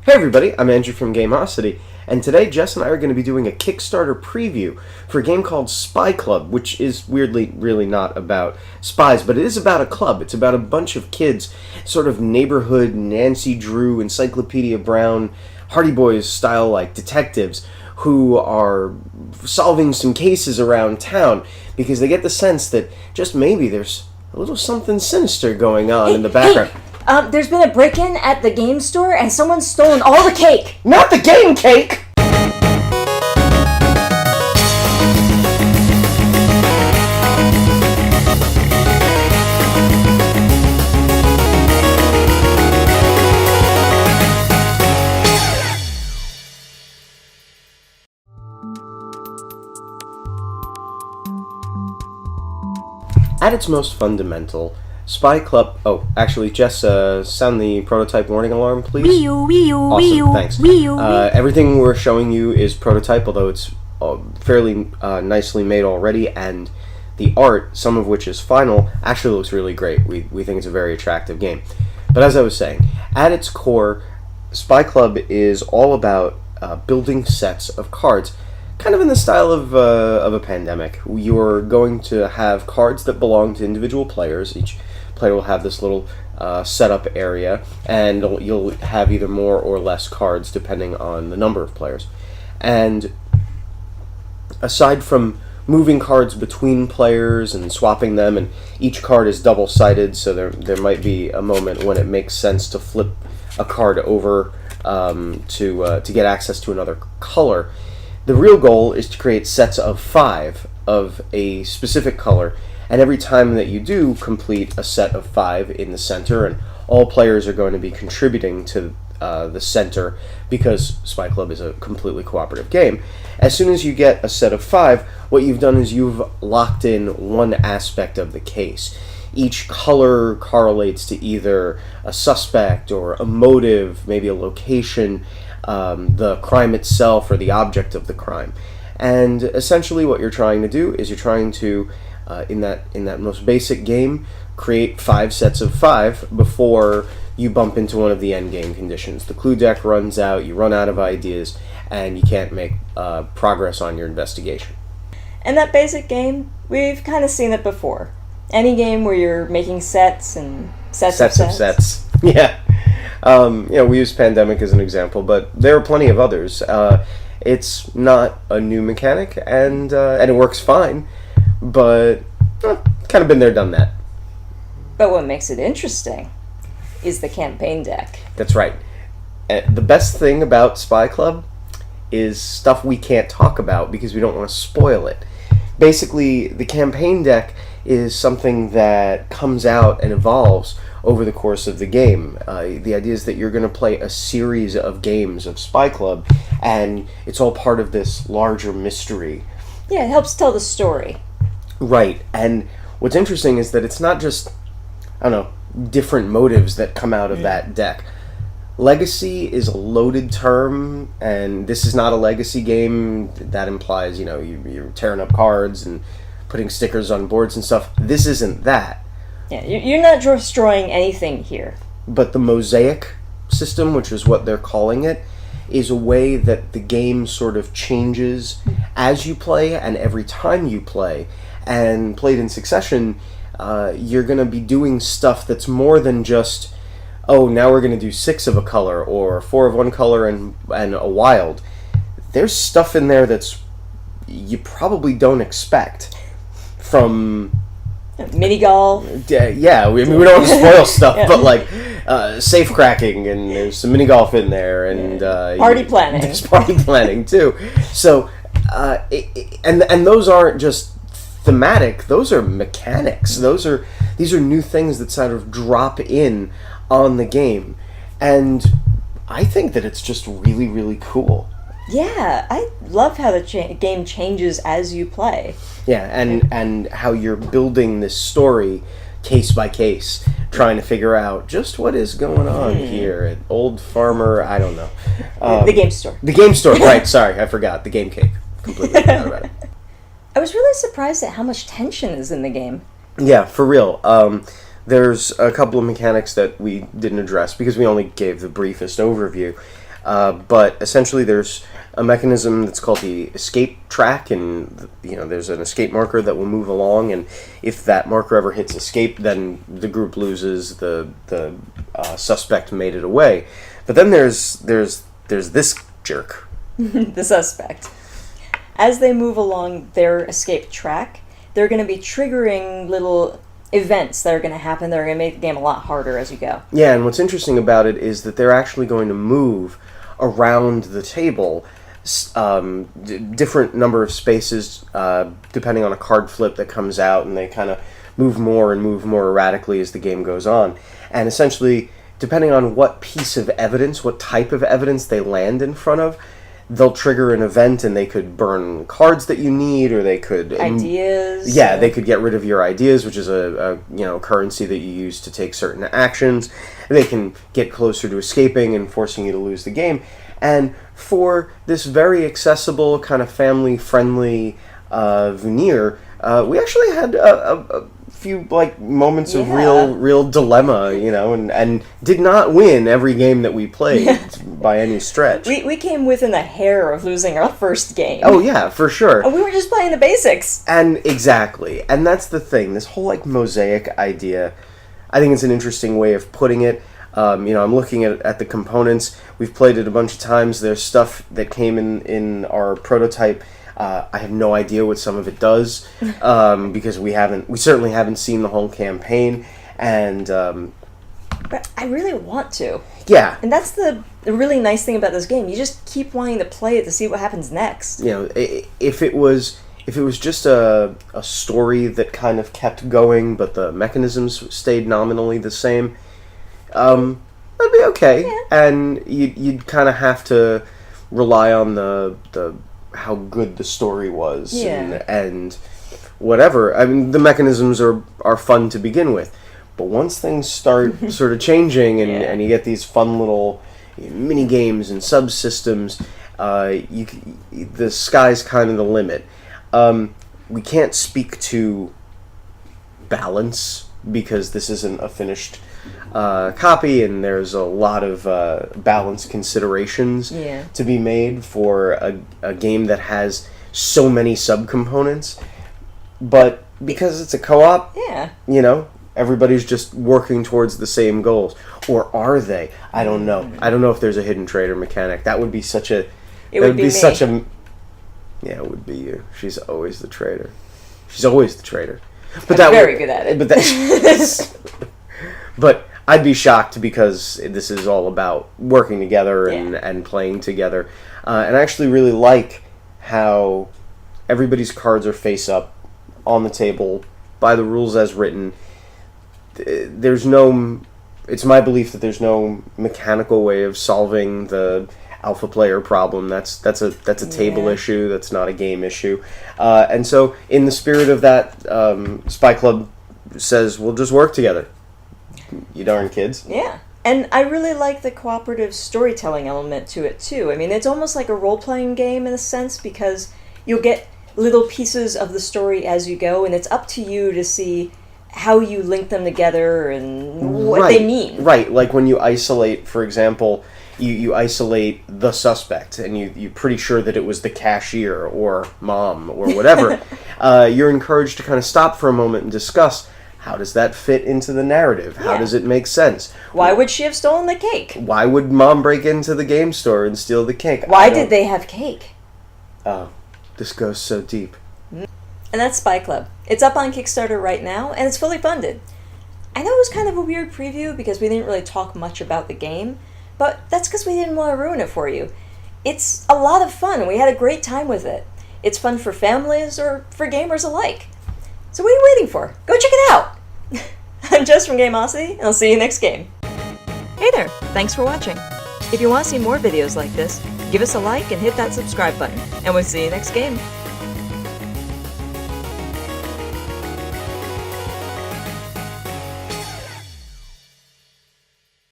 Hey everybody, I'm Andrew from Gameosity, and today Jess and I are going to be doing a Kickstarter preview for a game called Spy Club, which is weirdly really not about spies, but it is about a club. It's about a bunch of kids, sort of neighborhood Nancy Drew, Encyclopedia Brown, Hardy Boys style like detectives who are solving some cases around town because they get the sense that just maybe there's a little something sinister going on in the background. There's been a break-in at the game store, and someone's stolen all the cake! Not the game cake! At its most fundamental, Spy Club... Oh, actually, Jess, sound the prototype warning alarm, please. Awesome, thanks. Everything we're showing you is prototype, although it's fairly nicely made already, and the art, some of which is final, actually looks really great. We think it's a very attractive game. But as I was saying, at its core, Spy Club is all about building sets of cards, kind of in the style of a pandemic. You're going to have cards that belong to individual players. Each player will have this little setup area, and you'll have either more or less cards depending on the number of players. And aside from moving cards between players and swapping them, and each card is double-sided, so there might be a moment when it makes sense to flip a card over to get access to another color. The real goal is to create sets of 5 of a specific color, and every time that you do, complete a set of 5 in the center, and all players are going to be contributing to the center because Spy Club is a completely cooperative game. As soon as you get a set of 5, what you've done is you've locked in one aspect of the case. Each color correlates to either a suspect or a motive, maybe a location, the crime itself, or the object of the crime. And essentially what you're trying to do is you're trying to, in that most basic game, create 5 sets of 5 before you bump into one of the end game conditions. The clue deck runs out, you run out of ideas, and you can't make progress on your investigation. And that basic game, we've kind of seen it before. Any game where you're making sets and sets of sets. Yeah. We use Pandemic as an example, but there are plenty of others. It's not a new mechanic, and it works fine, but kind of been there, done that. But what makes it interesting is the campaign deck. That's right. The best thing about Spy Club is stuff we can't talk about because we don't want to spoil it. Basically, the campaign deck is something that comes out and evolves over the course of the game. The idea is that you're going to play a series of games of Spy Club, and it's all part of this larger mystery. Yeah, it helps tell the story. Right, and what's interesting is that it's not just, different motives that come out of that deck. Legacy is a loaded term, and this is not a legacy game. That implies, you're tearing up cards and putting stickers on boards and stuff. This isn't that. Yeah, you're not destroying anything here. But the mosaic system, which is what they're calling it, is a way that the game sort of changes as you play and every time you play. And played in succession, you're going to be doing stuff that's more than just, now we're going to do 6 of a color or 4 of one color and a wild. There's stuff in there that's you probably don't expect. From mini golf. Yeah, we don't want to spoil stuff, yeah. But safe cracking, and there's some mini golf in there, and party planning. There's party planning too. So, and those aren't just thematic; those are mechanics. These are new things that sort of drop in on the game, and I think that it's just really, really cool. Yeah, I love how the game changes as you play. Yeah, and how you're building this story case by case, trying to figure out just what is going on here at Old Farmer, I don't know. The game store. The game store, right, sorry, I forgot. The game cake. Completely forgot about it. I was really surprised at how much tension is in the game. Yeah, for real. There's a couple of mechanics that we didn't address because we only gave the briefest overview. But essentially there's a mechanism that's called the escape track, and there's an escape marker that will move along, and if that marker ever hits escape, then the group loses, the suspect made it away. But then there's this jerk. The suspect. As they move along their escape track, they're going to be triggering little events that are going to happen that are going to make the game a lot harder as you go. Yeah, and what's interesting about it is that they're actually going to move around the table different number of spaces depending on a card flip that comes out, and they kind of move more erratically as the game goes on. And essentially, depending on what piece of evidence, what type of evidence they land in front of, they'll trigger an event, and they could burn cards that you need, or they could... Ideas. Yeah, they could get rid of your ideas, which is a currency that you use to take certain actions. They can get closer to escaping and forcing you to lose the game. And for this very accessible, kind of family-friendly veneer, we actually had a few moments of real dilemma, and did not win every game that we played by any stretch. We came within a hair of losing our first game. Oh yeah, for sure. And we were just playing the basics. And exactly, and that's the thing. This whole mosaic idea, I think it's an interesting way of putting it. I'm looking at the components. We've played it a bunch of times. There's stuff that came in our prototype. I have no idea what some of it does because we certainly haven't seen the whole campaign, and but I really want to. Yeah, and that's the really nice thing about this game. You just keep wanting to play it to see what happens next. If it was just a story that kind of kept going, but the mechanisms stayed nominally the same, that'd be okay. Yeah. And you'd kind of have to rely on the how good the story was, and whatever. I mean, the mechanisms are fun to begin with, but once things start sort of changing, and you get these fun little mini games and subsystems, the sky's kind of the limit. We can't speak to balance because this isn't a finished copy, and there's a lot of balance considerations to be made for a game that has so many subcomponents. But because it's a co-op, everybody's just working towards the same goals. Or are they? I don't know. I don't know if there's a hidden traitor mechanic. That would be such a... It would be such a... Yeah, it would be you. She's always the traitor. She's always the traitor. But I'm very good at it. But I'd be shocked because this is all about working together and playing together. And I actually really like how everybody's cards are face up on the table by the rules as written. It's my belief that there's no mechanical way of solving the alpha player problem. That's a table issue. That's not a game issue. And so, in the spirit of that, Spy Club says we'll just work together. You darn kids. Yeah. And I really like the cooperative storytelling element to it, too. I mean, it's almost like a role-playing game in a sense, because you'll get little pieces of the story as you go, and it's up to you to see how you link them together and what they mean. Right. Like when you isolate, for example, you isolate the suspect, and you're pretty sure that it was the cashier or mom or whatever. You're encouraged to kind of stop for a moment and discuss, how does that fit into the narrative? How does it make sense? Why would she have stolen the cake? Why would mom break into the game store and steal the cake? Why did they have cake? Oh, this goes so deep. And that's Spy Club. It's up on Kickstarter right now, and it's fully funded. I know it was kind of a weird preview because we didn't really talk much about the game, but that's because we didn't want to ruin it for you. It's a lot of fun, and we had a great time with it. It's fun for families or for gamers alike. So what are you waiting for? Go check it out! I'm Jess from Gameosity, and I'll see you next game. Hey there! Thanks for watching. If you want to see more videos like this, give us a like and hit that subscribe button, and we'll see you next game.